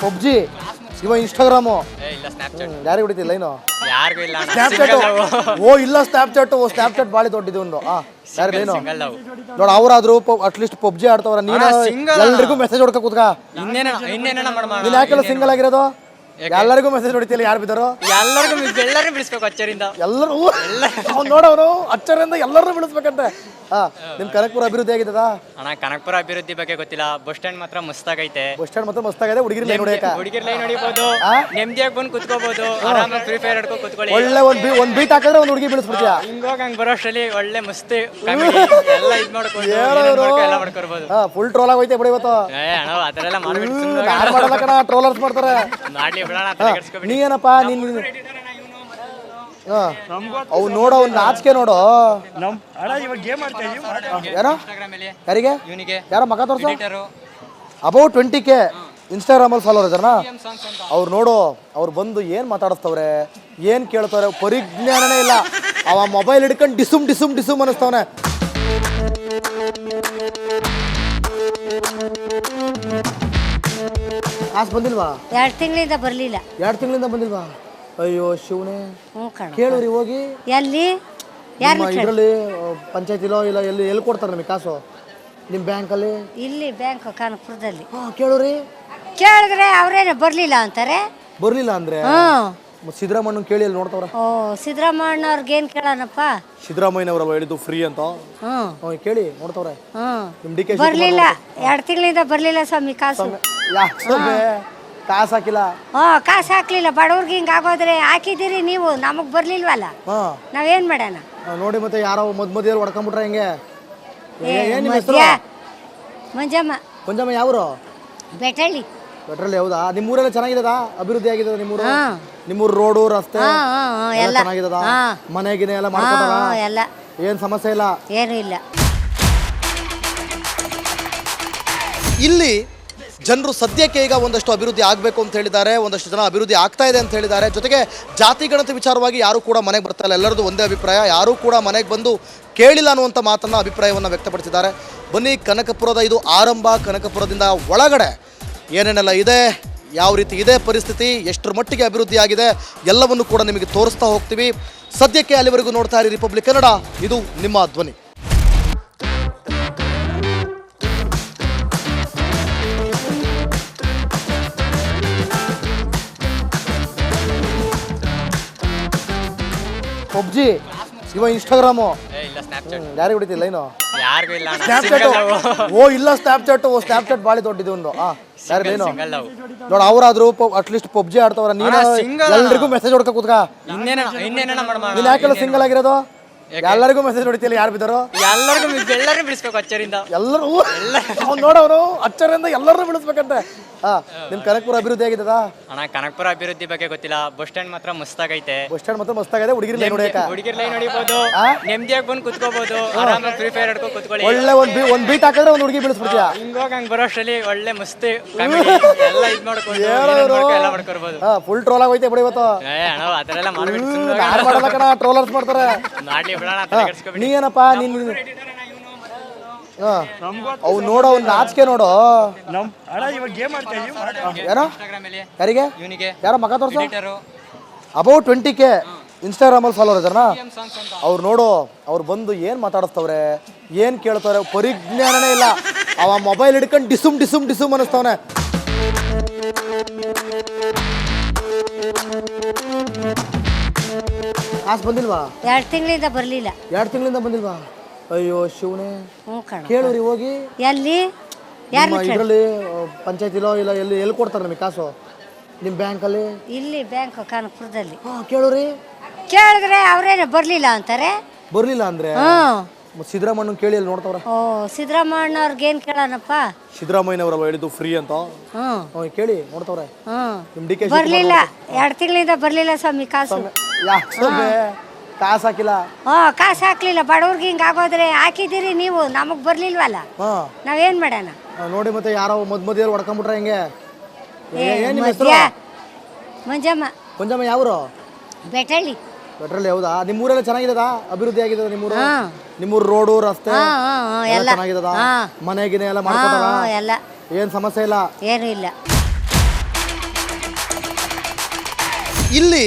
PUBG ಇವ Instagram ಯಾರಿಗೆ ಹೊಡಿತಿಲ್ಲ ಇನ್ನು ಸ್ನ್ಯಾಪ್ಚಾಟ್ ಓ ಇಲ್ಲ ಸ್ನ್ಯಾಪ್ಚಾಟ್ ಸ್ನ್ಯಾಪ್ಚಾಟ್ ಬಾಳಿ ದೊಡ್ಡಿದ್ದು ಒಂದು ಯಾರೇನು ನೋಡ ಅವರಾದ್ರು ಅಟ್ಲೀಸ್ಟ್ ಪಬ್ಜಿ ಆಡ್ತವ್ರ ನೀನು ಎಲ್ರಿಗೂ ಮೆಸೇಜ್ ಹೊಡ್ಕ ಕೂತ್ಕ ನೀನ್ ಯಾಕೆಲ್ಲ ಸಿಂಗಲ್ ಆಗಿರೋದು ಎಲ್ಲರಿಗೂ ಮೆಸೇಜ್ ಹೊಡಿತಿಲ್ಲ ಯಾರು ಬಿದ್ದಾರೋ ಎಲ್ಲರಿಗೂ ಬಿಡಿಸ್ಬೇಕು ಅಚ್ಚರಿಂದ ಎಲ್ಲರೂ ನೋಡವನು ಅಚ್ಚರಿಂದ ಎಲ್ಲರೂ ಬಿಡಿಸ್ಬೇಕಂತೆ ನಿಮ್ ಕನಕಪುರ ಅಭಿವೃದ್ಧಿ ಆಗಿದ್ದದ ಅಣ್ಣ ಕನಕಪುರ ಅಭಿವೃದ್ಧಿ ಬಗ್ಗೆ ಗೊತ್ತಿಲ್ಲ ಬಸ್ ಸ್ಟ್ಯಾಂಡ್ ಮಾತ್ರ ಮಸ್ತಾಗೈತೆ ಬಸ್ ಸ್ಟ್ಯಾಂಡ್ ಮಾತ್ರ ಮಸ್ತಾಗಿದೆ ಹುಡುಗಿರ್ ಲೈನ್ ಹೊಡಿಯಕ ಹುಡುಗಿರ್ ಲೈನ್ ಹೊಡಿಬಹುದು ನೆಮ್ಮದಿಯಾಗಿ ಬಂದು ಕುತ್ಕೋಬಹುದು ಆರಾಮಾಗಿ ಫ್ರೀ ಫೈರ್ ಆಡ್ಕೊ ಕುತ್ಕೊಳ್ಳಿ ಒಳ್ಳೆ ಒಂದ್ ಬೀಟ್ ಹಾಕಿದ್ರೆ ಒಂದ್ ಹುಡುಗಿ ಬಿಡಿಸ್ಬಿಡ್ತೀಯ ಹಿಂಗೋಗ ಹಂಗ್ ಬರೋಷ್ಟರಲ್ಲಿ ಒಳ್ಳೆ ಮಸ್ತ್ ಎಲ್ಲ ಇದ್ ಮಾಡ್ಕೊಂಡು ಎಲ್ಲ ಮಾಡ್ಕೊರ್ಬೋದು ಫುಲ್ ಟ್ರೋಲ್ ಆಗೋಯ್ತೆ ಬಿಡಿ ಇವತ್ತು ಅಣ್ಣ ಅದೆಲ್ಲ ಮಾಡ್ಬಿಟ್ಟು ಯಾರು ಮಾಡಲ್ಲ ಕಣ ಟ್ರೋಲರ್ಸ್ ಮಾಡ್ತಾರೆ ಮಾಡ್ಲಿ ಬಿಡೋಣ ನೀ ಏನಪ್ಪ ನೀನ್ ಅವ್ ನೋಡು ಅವ್ನ ನಾಚಿಕೆ ನೋಡು ಏನೋ ಯಾರಿಗೆ ಯಾರೋ ಮಗ ತೋರ್ಸ ಅಬೌಟ್ 20K ಇನ್ಸ್ಟಾಗ್ರಾಮಲ್ಲಿ ಫಾಲೋವರ್ ಇದಾರನ ಅವ್ರು ನೋಡು ಅವ್ರು ಬಂದು ಏನ್ ಮಾತಾಡಿಸ್ತವ್ರೆ ಏನ್ ಕೇಳ್ತವ್ರೆ ಪರಿಜ್ಞಾನನೇ ಇಲ್ಲ ಅವ ಮೊಬೈಲ್ ಹಿಡ್ಕೊಂಡು ಡಿಸುಮ್ ಡಿಸುಮ್ ಡಿಸುಮ್ ಅನಿಸ್ತವನೆ ಕಾಸು ಬಂದಿಲ್ವಾ 2 ತಿಂಗಳಿಂದ ಬರ್ಲಿಲ್ಲ 2 ತಿಂಗಳಿಂದ ಬಂದಿಲ್ವಾ ಅಯ್ಯೋ ಶಿವನೇ ಕೇಳ್ರಿ ಹೋಗಿ ಎಲ್ಲಿ ಇದರಲ್ಲಿ ಪಂಚಾಯತಿಲೋ ಇಲ್ಲ ಎಲ್ಲಿ ಕೊಡ್ತಾರೆ ನಮಗೆ ಕಾಸು ನಿಮ್ಮ ಬ್ಯಾಂಕಲ್ಲಿ ಇಲ್ಲಿ ಬ್ಯಾಂಕ್ ಕನಕಪುರದಲ್ಲಿ ಕೇಳ್ರಿ ಕೇಳಿದ್ರೆ ಅವ್ರೇನು ಬರ್ಲಿಲ್ಲ ಅಂತಾರೆ ಬರ್ಲಿಲ್ಲ ಅಂದ್ರೆ ಸಿದ್ದರಾಮಯ್ಯ ಕೇಳಿ ಅಲ್ಲಿ ನೋಡ್ತಾವ್ರ ಓ ಸಿದ್ದರಾಮಯ್ಯನವ್ರಿಗೆ ಏನ್ ಕೇಳೋಣಪ್ಪ ಸಿದ್ದರಾಮಯ್ಯನವರಲ್ಲ ಹೇಳಿದ್ದು ಫ್ರೀ ಅಂತ ಕೇಳಿ ನೋಡ್ತಾವ್ರೆ ನಿಮ್ ಡಿ ಕೆ ಬರ್ಲಿಲ್ಲ 2 ತಿಂಗಳಿಂದ ಬರ್ಲಿಲ್ಲ ಸ್ವಾಮಿ ಕಾಸು ಕಾಸು ಹಾಕಿಲ್ಲ ಕಾಸು ಹಾಕ್ಲಿಲ್ಲ ಬಡವ್ರಿಗೆ ಹಿಂಗ ಆಗೋದ್ರೆ ಹಾಕಿದಿರಿ ನೀವು ನಮಗ್ ಬರ್ಲಿಲ್ವಲ್ಲ ನಾವೇನ್ ಮಾಡೋಣ ನೋಡಿ ಮತ್ತೆ ಯಾರೋ ಮದ್ಮದಿಯಲ್ಲಿ ಹೊಡ್ಕೊಂಡ್ಬಿಟ್ರೆ ಹೆಂಗೆ ಮಂಜಮ್ಮ ಮಂಜಮ್ಮ ಯಾವ್ರು ಬೆಟಳ್ಳಿ ಪೆಟ್ರೋಲ್ ಹೌದಾ ನಿಮ್ಮೂರೆಲ್ಲ ಚೆನ್ನಾಗಿದದ ಅಭಿವೃದ್ಧಿ ಆಗಿದ ನಿಮ್ಮೂರು ನಿಮ್ಮೂರು ರೋಡು ರಸ್ತೆ ಎಲ್ಲ ಚೆನ್ನಾಗಿದದ ಮನೆ ಗಿನೆ ಎಲ್ಲ ಮಾಡ್ಕೊತಾರ ಎಲ್ಲ ಏನ್ ಸಮಸ್ಯೆ ಇಲ್ಲ ಏನು ಇಲ್ಲ ಇಲ್ಲಿ ಜನರು ಸದ್ಯಕ್ಕೆ ಈಗ ಒಂದಷ್ಟು ಅಭಿವೃದ್ಧಿ ಆಗಬೇಕು ಅಂತ ಹೇಳಿದ್ದಾರೆ ಒಂದಷ್ಟು ಜನ ಅಭಿವೃದ್ಧಿ ಆಗ್ತಾ ಇದೆ ಅಂತ ಹೇಳಿದ್ದಾರೆ ಜೊತೆಗೆ ಜಾತಿ ಗಣತಿ ವಿಚಾರವಾಗಿ ಯಾರು ಕೂಡ ಮನೆಗೆ ಬರ್ತಾ ಇಲ್ಲ ಎಲ್ಲರದ್ದು ಒಂದೇ ಅಭಿಪ್ರಾಯ ಯಾರೂ ಕೂಡ ಮನೆಗೆ ಬಂದು ಕೇಳಿಲ್ಲ ಅನ್ನುವಂಥ ಮಾತನ್ನು ಅಭಿಪ್ರಾಯವನ್ನು ವ್ಯಕ್ತಪಡಿಸಿದ್ದಾರೆ ಬನ್ನಿ ಕನಕಪುರದ ಇದು ಆರಂಭ ಕನಕಪುರದಿಂದ ಒಳಗಡೆ ಏನೇನೆಲ್ಲ ಇದೆ ಯಾವ ರೀತಿ ಇದೆ ಪರಿಸ್ಥಿತಿ ಎಷ್ಟರ ಮಟ್ಟಿಗೆ ಅಭಿವೃದ್ಧಿ ಆಗಿದೆ ಎಲ್ಲವನ್ನು ಕೂಡ ನಿಮಗೆ ತೋರಿಸ್ತಾ ಹೋಗ್ತೀವಿ ಸದ್ಯಕ್ಕೆ ಅಲ್ಲಿವರೆಗೂ ನೋಡ್ತಾ ಇರಿ ರಿಪಬ್ಲಿಕ್ ಕನ್ನಡ ಇದು ನಿಮ್ಮ ಧ್ವನಿ ಪಬ್ಜಿ ಇವ ಇನ್ಸ್ಟಾಗ್ರಾಮು ಯಾರಿಗೆ ಹೊಡಿತಿಲ್ಲ ಇನ್ನು ಸ್ನ್ಯಾಪ್ಚಾಟ್ ಓ ಇಲ್ಲ ಸ್ನ್ಯಾಪ್ಚಾಟ್ ಬಾಳಿ ದೊಡ್ಡಿದ್ದು ಒಂದು ಯಾರೇನು ನೋಡ ಅವರಾದ್ರು ಅಟ್ಲೀಸ್ಟ್ ಪಬ್ಜಿ ಆಡ್ತವ್ರ ನೀನು ಎಲ್ರಿಗೂ ಮೆಸೇಜ್ ಹೊಡ್ಕ ಕೂತ್ಕ ನೀನ್ ಯಾಕೆಲ್ಲ ಸಿಂಗಲ್ ಆಗಿರೋದು ಎಲ್ಲರಿಗೂ ಮೆಸೇಜ್ ಹೊಡಿತಿಲ್ಲ ಯಾರು ಬಿದ್ದಾರೋ ಎಲ್ಲರಿಗೂ ಬಿಡಿಸ್ಬೇಕು ಅಚ್ಚರಿಂದ ಎಲ್ಲರೂ ನೋಡವನು ಅಚ್ಚರಿಂದ ಎಲ್ಲರೂ ಬಿಡಿಸ್ಬೇಕಂತೆ ನಿಮ್ ಕನಕಪುರ ಅಭಿವೃದ್ಧಿ ಆಗಿದ್ದದ ಅಣ್ಣ ಕನಕಪುರ ಅಭಿವೃದ್ಧಿ ಬಗ್ಗೆ ಗೊತ್ತಿಲ್ಲ ಬಸ್ ಸ್ಟ್ಯಾಂಡ್ ಮಾತ್ರ ಮಸ್ತಾಗೈತೆ ಬಸ್ ಸ್ಟ್ಯಾಂಡ್ ಮಾತ್ರ ಮಸ್ತಾಗಿದೆ ಹುಡುಗಿರ್ ಲೈನ್ ಹೊಡಿಯಕ ಹುಡುಗಿರ್ ಲೈನ್ ಹೊಡಿಬಹುದು ನೆಮ್ಮದಿಯಾಗಿ ಬಂದು ಕುತ್ಕೋಬಹುದು ಆರಾಮಾಗಿ ಫ್ರೀ ಫೈರ್ ಆಡ್ಕೊ ಕುತ್ಕೊಳ್ಳಿ ಒಳ್ಳೆ ಒಂದ್ ಬೀಟ್ ಹಾಕಿದ್ರೆ ಒಂದ್ ಹುಡುಗಿ ಬಿಡಿಸ್ಬಿಡ್ತೀಯ ಹಿಂಗೋಗ ಹಂಗ್ ಬರೋಷ್ಟರಲ್ಲಿ ಒಳ್ಳೆ ಮಸ್ತ್ ಎಲ್ಲ ಇದ್ ಮಾಡ್ಕೊಂಡು ಎಲ್ಲ ಮಾಡ್ಕೊರ್ಬೋದು ಫುಲ್ ಟ್ರೋಲ್ ಆಗೋಯ್ತೆ ಬಿಡಿ ಇವತ್ತು ಅಣ್ಣ ಅದೆಲ್ಲ ಮಾಡ್ಬಿಟ್ಟು ಯಾರು ಮಾಡಲ್ಲ ಕಣ ಟ್ರೋಲರ್ಸ್ ಮಾಡ್ತಾರೆ ಮಾಡ್ಲಿ ಬಿಡೋಣ ನೀ ಏನಪ್ಪ ನೀನ್ ಅವ್ ನೋಡು ಅವ್ನ ನಾಚಿಕೆ ನೋಡು ಏನೋ ಯಾರಿಗೆ ಯಾರೋ ಮಗ ತೋರ್ಸ ಅಬೌಟ್ 20K ಇನ್ಸ್ಟಾಗ್ರಾಮಲ್ಲಿ ಫಾಲೋವರ್ ಇದಾರನ ಅವ್ರು ನೋಡು ಅವ್ರು ಬಂದು ಏನ್ ಮಾತಾಡಿಸ್ತವ್ರೆ ಏನ್ ಕೇಳ್ತವ್ರೆ ಪರಿಜ್ಞಾನನೇ ಇಲ್ಲ ಅವ ಮೊಬೈಲ್ ಹಿಡ್ಕೊಂಡು ಡಿಸುಮ್ ಡಿಸುಮ್ ಡಿಸುಮ್ ಅನಿಸ್ತವನೆ ಕಾಸು ಬಂದಿಲ್ವಾ 2 ತಿಂಗಳಿಂದ ಬರ್ಲಿಲ್ಲ 2 ತಿಂಗಳಿಂದ ಬಂದಿಲ್ವಾ ಅಯ್ಯೋ ಶಿವನೇ ಕೇಳ್ರಿ ಹೋಗಿ ಎಲ್ಲಿ ಇದರಲ್ಲಿ ಪಂಚಾಯತಿಲೋ ಇಲ್ಲ ಎಲ್ಲಿ ಕೊಡ್ತಾರೆ ನಮಗೆ ಕಾಸು ನಿಮ್ಮ ಬ್ಯಾಂಕಲ್ಲಿ ಇಲ್ಲಿ ಬ್ಯಾಂಕ್ ಕನಕಪುರದಲ್ಲಿ ಕೇಳ್ರಿ ಕೇಳಿದ್ರೆ ಅವ್ರೇನು ಬರ್ಲಿಲ್ಲ ಅಂತಾರೆ ಬರ್ಲಿಲ್ಲ ಅಂದ್ರೆ ಸಿದ್ದರಾಮಯ್ಯ ಕೇಳಿ ಅಲ್ಲಿ ನೋಡ್ತಾವ್ರ ಓ ಸಿದ್ದರಾಮಯ್ಯನವ್ರಿಗೆ ಏನ್ ಕೇಳೋಣಪ್ಪ ಸಿದ್ದರಾಮಯ್ಯನವರಲ್ಲ ಹೇಳಿದ್ದು ಫ್ರೀ ಅಂತ ಕೇಳಿ ನೋಡ್ತಾವ್ರೆ ನಿಮ್ ಡಿ ಕೆ ಬರ್ಲಿಲ್ಲ 2 ತಿಂಗಳಿಂದ ಬರ್ಲಿಲ್ಲ ಸ್ವಾಮಿ ಕಾಸು ಕಾಸು ಹಾಕಿಲ್ಲ ಕಾಸು ಹಾಕ್ಲಿಲ್ಲ ಬಡವ್ರಿಗೆ ಹಿಂಗ ಆಗೋದ್ರೆ ಹಾಕಿದಿರಿ ನೀವು ನಮಗ್ ಬರ್ಲಿಲ್ವಲ್ಲ ನಾವೇನ್ ಮಾಡೋಣ ನೋಡಿ ಮತ್ತೆ ಯಾರೋ ಮದ್ಮದಿಯಲ್ಲಿ ಹೊಡ್ಕೊಂಡ್ಬಿಟ್ರೆ ಹೆಂಗೆ ಮಂಜಮ್ಮ ಮಂಜಮ್ಮ ಯಾವ್ರು ಬೆಟಳ್ಳಿ ಪೆಟ್ರೋಲ್ ಹೌದಾ ನಿಮ್ಮೂರೆಲ್ಲ ಚೆನ್ನಾಗಿದದ ಅಭಿವೃದ್ಧಿ ಆಗಿದ ನಿಮ್ಮೂರು ನಿಮ್ಮೂರು ರೋಡು ರಸ್ತೆ ಎಲ್ಲ ಚೆನ್ನಾಗಿದದ ಮನೆ ಗಿನೆ ಎಲ್ಲ ಮಾಡ್ಕೊತಾರ ಎಲ್ಲ ಏನ್ ಸಮಸ್ಯೆ ಇಲ್ಲ ಏನು ಇಲ್ಲ ಇಲ್ಲಿ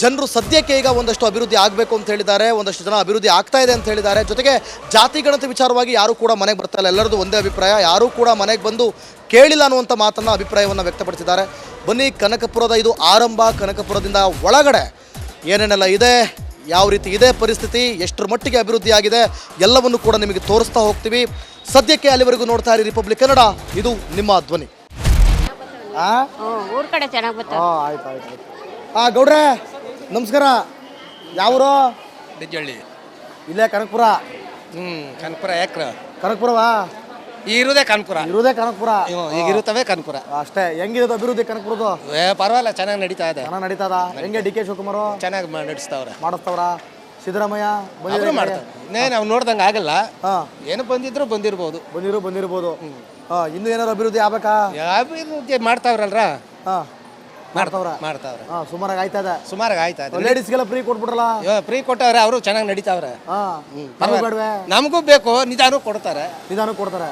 ಜನರು ಸದ್ಯಕ್ಕೆ ಈಗ ಒಂದಷ್ಟು ಅಭಿವೃದ್ಧಿ ಆಗಬೇಕು ಅಂತ ಹೇಳಿದ್ದಾರೆ, ಒಂದಷ್ಟು ಜನ ಅಭಿವೃದ್ಧಿ ಆಗ್ತಾ ಇದೆ ಅಂತ ಹೇಳಿದ್ದಾರೆ. ಜೊತೆಗೆ ಜಾತಿ ಗಣತಿ ವಿಚಾರವಾಗಿ ಯಾರೂ ಕೂಡ ಮನೆಗೆ ಬರ್ತಾ ಇಲ್ಲ, ಎಲ್ಲರದು ಒಂದೇ ಅಭಿಪ್ರಾಯ. ಯಾರೂ ಕೂಡ ಮನೆಗೆ ಬಂದು ಕೇಳಿಲ್ಲ ಅನ್ನುವಂಥ ಮಾತನ್ನು ಅಭಿಪ್ರಾಯವನ್ನು ವ್ಯಕ್ತಪಡಿಸಿದ್ದಾರೆ. ಬನ್ನಿ, ಕನಕಪುರದ ಇದು ಆರಂಭ. ಕನಕಪುರದಿಂದ ಒಳಗಡೆ ಏನೇನೆಲ್ಲ ಇದೆ, ಯಾವ ರೀತಿ ಇದೆ ಪರಿಸ್ಥಿತಿ, ಎಷ್ಟರ ಮಟ್ಟಿಗೆ ಅಭಿವೃದ್ಧಿ ಆಗಿದೆ ಎಲ್ಲವನ್ನು ಕೂಡ ನಿಮಗೆ ತೋರಿಸ್ತಾ ಹೋಗ್ತೀವಿ. ಸದ್ಯಕ್ಕೆ ಅಲ್ಲಿವರೆಗೂ ನೋಡ್ತಾ ಇರಿ ರಿಪಬ್ಲಿಕ್ ಕನ್ನಡ, ಇದು ನಿಮ್ಮ ಧ್ವನಿ. ಊರ್ ಕಡೆ ಚೆನ್ನಾಗಿ ಬರ್ತಾರೆ. ಆಯ್ತು ಆಯ್ತು ಆಯ್ತು. ಗೌಡ್ರೆ ನಮಸ್ಕಾರ. ಯಾವರು? ಬಿಜ್ಜಳ್ಳಿ. ಇಲ್ಲೇ ಕನಕಪುರ. ಕನಕಪುರ ಯಾಕ್ರ ಕನಕಪುರವಾ? ಇರುವುದೇ ಕನಕಪುರ. ಇರುವುದೇ ಕನಕಪುರ. ಈಗ ಇರುತ್ತವೆ ಕನಕಪುರ ಅಷ್ಟೇ. ಹೆಂಗಿರೋದು ಅಭಿವೃದ್ಧಿ ಕನಕಪುರದು? ಪರವಾಗಿಲ್ಲ, ಚೆನ್ನಾಗಿ ನಡೀತಾ ಇದೆ. ಚೆನ್ನಾಗಿ ನಡೀತದ? ಹೆಂಗೆ ಡಿ ಕೆ ಶಿವಕುಮಾರ್ ಚೆನ್ನಾಗಿ ನಡೆಸ್ತಾವ್ರೆ, ಮಾಡಿಸ್ತವ್ರ? ಸಿದ್ದರಾಮಯ್ಯ ಅವರು ಮಾಡ್ತಾರೆ. ನಾವು ನೋಡ್ದಂಗೆ ಆಗಲ್ಲ. ಹಾಂ, ಏನು ಬಂದಿದ್ರು ಬಂದಿರ್ಬೋದು. ಬಂದಿರ್ಬೋದು. ಇನ್ನೂ ಏನಾದ್ರು ಅಭಿವೃದ್ಧಿ ಆಗ್ಬೇಕಾ? ಅಭಿವೃದ್ಧಿ ಮಾಡ್ತಾವ್ರಲ್ರ. ಹಾಂ, ಮಾಡ್ತಾವ್ರೆ. ಸುಮಾರಾಗಿ ಆಯ್ತಾ ಇದೆ. ಸುಮಾರಾಗಿ ಆಯ್ತಾ ಇದೆ. ಲೇಡೀಸ್ಗೆಲ್ಲ ಫ್ರೀ ಕೊಟ್ಬಿಟ್ರಲ್ಲ? ಫ್ರೀ ಕೊಟ್ಟವ್ರೆ, ಅವರು ಚೆನ್ನಾಗಿ ನಡೀತಾವ್ರೆ. ಬೇಡವೆ? ನಮಗೂ ಬೇಕು, ನಿಧಾನ ಕೊಡ್ತಾರೆ. ನಿಧಾನ ಕೊಡ್ತಾರೆ.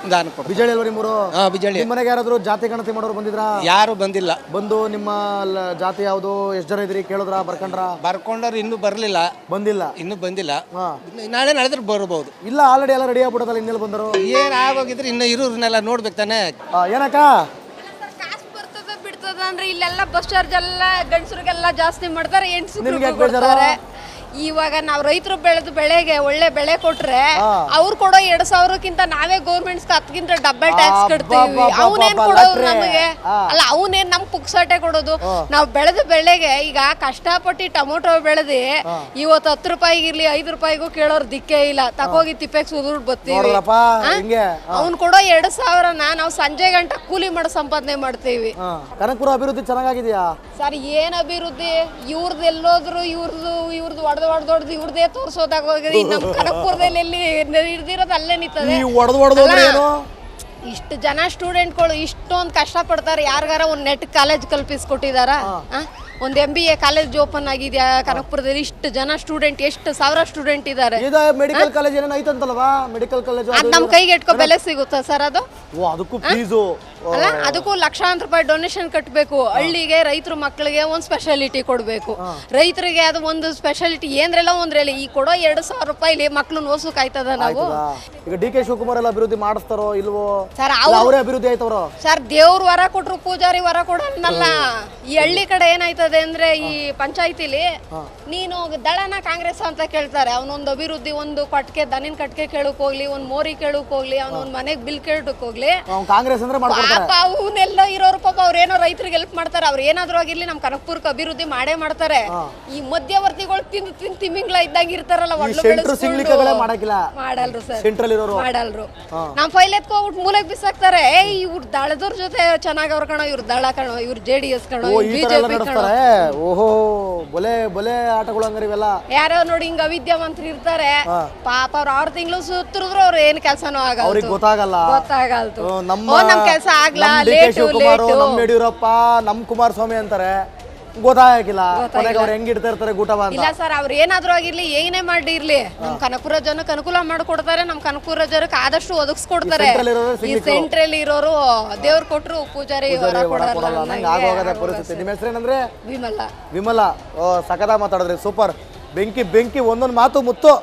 ಬಿಜೆಡಿ ಅಲ್ವ ನಿಮ್ಮೂರು? ಬಿಜೆಡಿ. ನಿಮ್ಮ ಮನೆಗೆ ಯಾರಾದ್ರು ಜಾತಿ ಗಣತಿ ಮಾಡೋರು ಬಂದಿದ್ರಾ? ಯಾರು ಬಂದಿಲ್ಲ. ಬಂದು ನಿಮ್ಮ ಜಾತಿ ಯಾವುದು, ಎಷ್ಟು ಜನ ಇದ್ರಿ ಕೇಳಿದ್ರ, ಬರ್ಕೊಂಡ್ರ? ಬರ್ಕೊಂಡವ್ರು ಇನ್ನೂ ಬರಲಿಲ್ಲ. ಬಂದಿಲ್ಲ. ಇನ್ನೂ ಬಂದಿಲ್ಲ. ನಾಳೆ ನಡೆದ್ರೆ ಬರ್ಬೋದು. ಇಲ್ಲ, ಆಲ್ರೆಡಿ ಎಲ್ಲ ರೆಡಿ ಆಗ್ಬಿಡೋದಲ್ಲ, ಇನ್ನೆಲ್ಲ ಬಂದರು? ಏನ್ ಆಗೋಗಿದ್ರೆ ಇನ್ನು ಇರೋರ್ನೆಲ್ಲ ನೋಡ್ಬೇಕು ತಾನೆ. ಏನಕ್ಕ ಅಂದ್ರೆ ಇಲ್ಲೆಲ್ಲ ಬಸ್ ಚಾರ್ಜ್ ಎಲ್ಲ ಗಂಡಸರಿಗೆಲ್ಲ ಜಾಸ್ತಿ ಮಾಡ್ತಾರೆ, ನಿಮ್ಗೆ ಯಾಕ್ ಕೊಡ್ತಾರೆ. ಇವಾಗ ನಾವು ರೈತರು ಬೆಳೆದ ಬೆಳೆಗೆ ಒಳ್ಳೆ ಬೆಳೆ ಕೊಟ್ರೆ ಅವ್ರು ಕೊಡೋ 2,000ಕ್ಕಿಂತ ನಾವೇ ಗೌರ್ಮೆಂಟ್ಸ್ 10ಗಿಂತ ಡಬಲ್ ಟ್ಯಾಕ್ಸ್ ಕಟ್ತೀವಿ. ಅವನೇನ್ ಕೊಡೋದು ನಮಗೆ? ಅಲ್ಲ, ಅವನೇನ್ ನಮ್ ಪುಕ್ಸಟೆ ಕೊಡೋದು? ನಾವು ಬೆಳೆದ ಬೆಳೆಗೆ ಈಗ ಕಷ್ಟಪಟ್ಟು ಟೊಮೊಟೊ ಬೆಳೆದಿ ಇವತ್ತು 10 ರೂಪಾಯಿಗಿರ್ಲಿ 5 ರೂಪಾಯಿಗೂ ಕೇಳೋರ್ ದಿಕ್ಕೇ ಇಲ್ಲ. ತಕೋಗಿ ತಿಪ್ಪೆಗೆ ಸುದುಡ್ ಬರ್ತೀವಿ. ಅವ್ನ್ ಕೊಡೋ 2,000ನ ನಾವು ಸಂಜೆ ಗಂಟ ಕೂಲಿ ಮಾಡೋ ಸಂಪಾದನೆ ಮಾಡ್ತೀವಿ. ಕನಕಪುರ ಅಭಿವೃದ್ಧಿ ಚೆನ್ನಾಗಿದೆಯಾ ಸರ್? ಏನ್ ಅಭಿವೃದ್ಧಿ? ಇವ್ರದ್ದು ಎಲ್ಲೋದ್ರು ಇವ್ರದ್ದು ಹೊಡೆದು ಇವ್ರದೇ ತೋರ್ಸೋದಾಗ ಹೋಗಿದೆ. ನಮ್ಮ ಕನಕಪುರದಲ್ಲಿ ಎಲ್ಲಿ ಹಿಡ್ದಿರೋದು ಅಲ್ಲೇ ನಿಂತದೆ. ಇಷ್ಟು ಜನ ಸ್ಟೂಡೆಂಟ್ಗಳು ಇಷ್ಟೊಂದು ಕಷ್ಟ ಪಡ್ತಾರೆ. ಯಾರಿಗಾರ ಒಂದು ನೆಟ್ ಕಾಲೇಜ್ ಕಲ್ಪಿಸ್ಕೊಟ್ಟಿದಾರ? ಒಂದು MBA ಕಾಲೇಜ್ ಓಪನ್ ಆಗಿದ್ಯಾ ಕನಕಪುರದಲ್ಲಿ? ಇಷ್ಟು ಜನ ಸ್ಟೂಡೆಂಟ್, ಎಷ್ಟು ಸಾವಿರ ಸ್ಟೂಡೆಂಟ್ ಇದ್ದಾರೆ. ಮೆಡಿಕಲ್ ಕಾಲೇಜ್ ಏನೋ ಐತಂತಲ್ವಾ? ಮೆಡಿಕಲ್ ಕಾಲೇಜ್ ಅದ್ ನಮ್ ಕೈಗೆ ಇಟ್ಕೋ ಬೆಲೆ ಸಿಗುತ್ತಾ ಸರ್? ಅದು ಅದಕ್ಕೂ ಫೀಸು ಅಲ್ಲ, ಅದಕ್ಕೂ ಲಕ್ಷಾಂತರ ರೂಪಾಯಿ ಡೊನೇಷನ್ ಕಟ್ಟಬೇಕು. ಹಳ್ಳಿಗೆ ರೈತರ ಮಕ್ಕಳಿಗೆ ಒಂದು ಸ್ಪೆಷಾಲಿಟಿ ಕೊಡಬೇಕು. ರೈತರಿಗೆ ಅದು ಒಂದು ಸ್ಪೆಷಾಲಿಟಿ ಏನ್ರೆಲ್ಲ ಒಂದ್ರಲ್ಲಿ ಈ ಕೊಡೋ 2,000 ರೂಪಾಯಿಲಿ ಮಕ್ಳನ್ನ ಓಸಕ್ ಆಯ್ತದ ನಾವು? ಈಗ ಡಿ ಕೆ ಶಿವಕುಮಾರ್ ಎಲ್ಲ ಅಭಿವೃದ್ಧಿ ಮಾಡಿಸ್ತಾರೋ ಇಲ್ವೋ ಸರ್? ಅವರೇ ಅಭಿವೃದ್ಧಿ ಆಯ್ತವ್ರು ಸರ್. ದೇವ್ರ ವರ ಕೊಟ್ರು ಪೂಜಾರಿ ವರ ಕೊಡಲ್ಲ. ಈ ಹಳ್ಳಿ ಕಡೆ ಏನಾಯ್ತದೆ ಅಂದ್ರೆ ಈ ಪಂಚಾಯತಿಲಿ ನೀನು ದಳನ ಕಾಂಗ್ರೆಸ್ ಅಂತ ಕೇಳ್ತಾರೆ. ಅವನೊಂದು ಅಭಿವೃದ್ಧಿ, ಒಂದು ಕಟ್ಕೆ ದನಿನ ಕಟ್ಕೆ ಕೇಳಕ್ ಹೋಗ್ಲಿ, ಒಂದ್ ಮೋರಿ ಕೇಳಕ್ ಹೋಗ್ಲಿ, ಅವನೊಂದ್ ಮನೆಗ್ ಬಿಲ್ ಕೇಳಕ್ ಹೋಗ್ಲಿ, ಕಾಂಗ್ರೆಸ್ ಅಂದ್ರೆ ಪಾಪ ಅವನ್ನೆಲ್ಲ ಇರೋರು ಪಾಪ ಅವ್ರೇನೋ ರೈತರಿಗೆ ಹೆಲ್ಪ್ ಮಾಡ್ತಾರೆ. ಅವ್ರು ಏನಾದ್ರು ಆಗಿರ್ಲಿ ನಮ್ ಕನಕಪುರಕ್ಕೆ ಅಭಿವೃದ್ಧಿ ಮಾಡೇ ಮಾಡ್ತಾರೆ. ಈ ಮಧ್ಯವರ್ತಿಗಳು ತಿಂದು ತಿಮ್ಮಿಂಗ್ಲ ಇದ್ದಂಗ ಇರ್ತಾರಲ್ಲ, ಮಾಡಲ್ರು ಸರ್, ಮಾಡಲ್ರು. ನಮ್ ಫೈಲ್ ಎತ್ಕೋಬಿಟ್ಟು ಮೂಲೆಗ್ ಬಿಸಾಕ್ತಾರೆ. ಇವ್ರ ದಳದವ್ರ ಜೊತೆ ಚೆನ್ನಾಗ್ ಅವ್ರ ಕಣೋ, ಇವ್ರ ದಳ ಕಣೋ, ಇವ್ರ JDS ಕಣೋ, ಬಿಜೆಪಿ ಕಣೋ. ಓಹೋ, ಬೊಲೆ ಬೊಲೆ ಆಟಗಳು ಹಂಗಾರಿವೆಲ್ಲ. ಯಾರೋ ನೋಡಿ ಹಿಂಗ ಅವಿದ್ಯಾವಂತರು ಇರ್ತಾರೆ ಪಾಪ. ಅವ್ರು 6 ತಿಂಗಳು ಸುತ್ತಿದ್ರು ಅವ್ರು ಏನ್ ಕೆಲ್ಸನೂ ಆಗಲ್ಲ, ಗೊತ್ತಾಗಲ್ತು. ನಮ್ ಕೆಲ್ಸ ಆಗ್ಲಾ, ನಮ್ ಯಡಿಯೂರಪ್ಪ, ನಮ್ ಕುಮಾರಸ್ವಾಮಿ ಅಂತಾರೆ, ಗೊತ್ತಾಗಿಲ್ಲ ಅವ್ರು ಹೆಂಗ್ ಇಡ್ತಾ ಇರ್ತಾರೆ ಗೂಟವ ಅಂತ. ಇಲ್ಲ ಸರ್, ಅವ್ರು ಏನಾದ್ರು ಆಗಿರ್ಲಿ, ಏನೇ ಮಾಡಿರ್ಲಿ, ನಮ್ ಕನಕಪುರ ಜನಕ್ಕೆ ಅನುಕೂಲ ಮಾಡ್ಕೊಡ್ತಾರೆ. ನಮ್ ಕನಕಪುರ ಜನಕ್ಕೆ ಆದಷ್ಟು ಒದಗಿಸ್ಕೊಡ್ತಾರೆ. ಈ ಸೆಂಟ್ರಲ್ ಇರೋರು ದೇವ್ರು ಕೊಟ್ರು ಪೂಜಾರಿ ವರ ಕೊಡಲ್ಲ. ಪರಿಸ್ಥಿತಿ. ನಿಮ್ಮ ಹೆಸರೇನಂದ್ರೆ? ವಿಮಲ. ವಿಮಲ. ಸಕದ ಮಾತಾಡಿದ್ರಿ, ಸೂಪರ್. ಬೆಂಕಿ ಒಂದೊಂದು ಮಾತು ಮುತ್ತು.